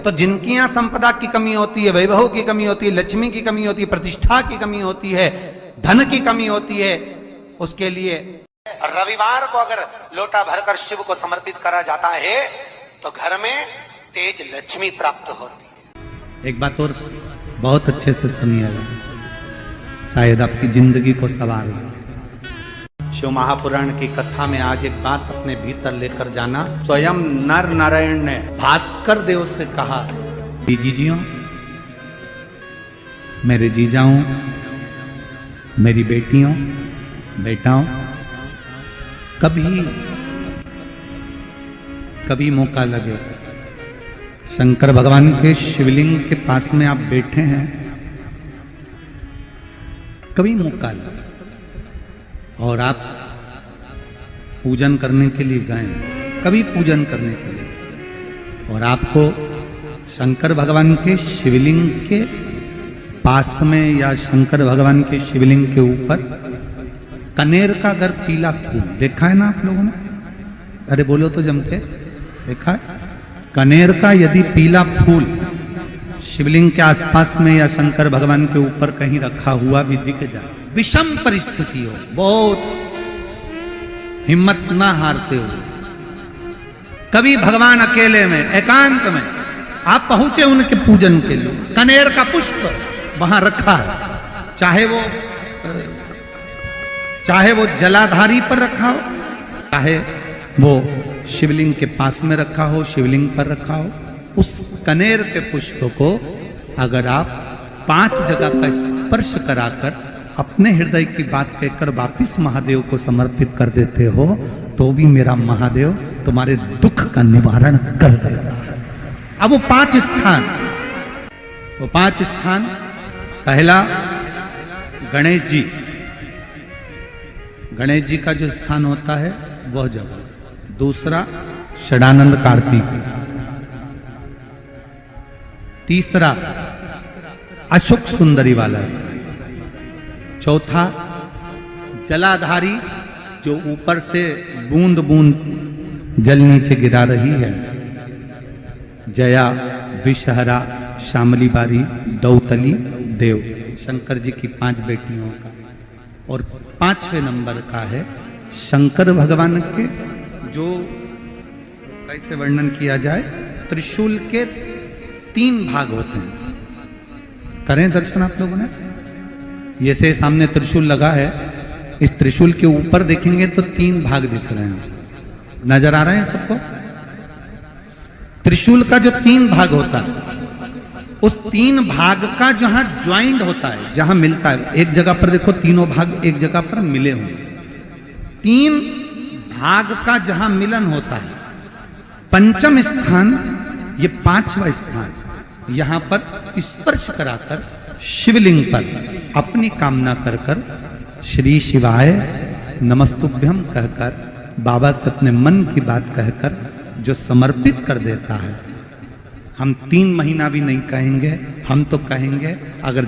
तो जिनकी यहां संपदा की कमी होती है, वैभव की कमी होती है, लक्ष्मी की कमी होती है, प्रतिष्ठा की कमी होती है, धन की कमी होती है, उसके लिए रविवार को अगर लोटा भरकर शिव को समर्पित करा जाता है तो घर में तेज लक्ष्मी प्राप्त होती है। एक बात और बहुत अच्छे से सुनिएगा, शायद आपकी जिंदगी को सवार हो। शिव महापुराण की कथा में आज एक बात अपने भीतर लेकर जाना। स्वयं नर नारायण ने भास्कर देव से कहा, जीजियों, मेरे जीजाओं, मेरी बेटियों, बेटाओं, कभी मौका लगे, शंकर भगवान के शिवलिंग के पास में आप बैठे हैं, कभी मौका लगे और आप पूजन करने के लिए गए, कभी पूजन करने के लिए, और आपको शंकर भगवान के शिवलिंग के पास में या शंकर भगवान के शिवलिंग के ऊपर कनेर का अगर पीला फूल देखा है ना आप लोगों ने, अरे बोलो तो जम के, देखा है? कनेर का यदि पीला फूल शिवलिंग के आसपास में या शंकर भगवान के ऊपर कहीं रखा हुआ भी दिख जाए, विषम परिस्थिति हो, बहुत हिम्मत ना हारते हो, कभी भगवान अकेले में एकांत में आप पहुंचे उनके पूजन के लिए, कनेर का पुष्प वहां रखा है, चाहे वो जलाधारी पर रखा हो, चाहे वो शिवलिंग के पास में रखा हो, शिवलिंग पर रखा हो, उस कनेर के पुष्प को अगर आप 5 जगह का स्पर्श कराकर अपने हृदय की बात कहकर वापिस महादेव को समर्पित कर देते हो, तो भी मेरा महादेव तुम्हारे दुख का निवारण कर देगा। अब वो 5 स्थान, पहला गणेश जी का जो स्थान होता है वह जगह, दूसरा षडानंद कार्तिक, तीसरा अशोक सुंदरी वाला स्थान, चौथा जलाधारी जो ऊपर से बूंद बूंद जल नीचे गिरा रही है, जया, विषहरा, श्यामली बारी, दौतली, देव, शंकर जी की 5 बेटियों का, और 5वें नंबर का है शंकर भगवान के, जो कैसे वर्णन किया जाए, त्रिशूल के 3 भाग होते हैं। करें दर्शन आप लोगों ने, ये से सामने त्रिशूल लगा है, इस त्रिशूल के ऊपर देखेंगे तो 3 भाग दिख रहे हैं, नजर आ रहे हैं सबको? त्रिशूल का जो 3 भाग होता है, उस 3 भाग का जहां ज्वाइंट होता है, जहां मिलता है, एक जगह पर देखो तीनों भाग एक जगह पर मिले हुए, 3 भाग का जहां मिलन होता है, 5वां स्थान, ये 5वां स्थान, यहां पर स्पर्श कराकर शिवलिंग पर अपनी कामना कर कर श्री शिवाय नमस्तुभ्यम कहकर बाबा से अपने मन की बात कहकर जो समर्पित कर देता है, हम 3 महीना भी नहीं कहेंगे, हम तो कहेंगे अगर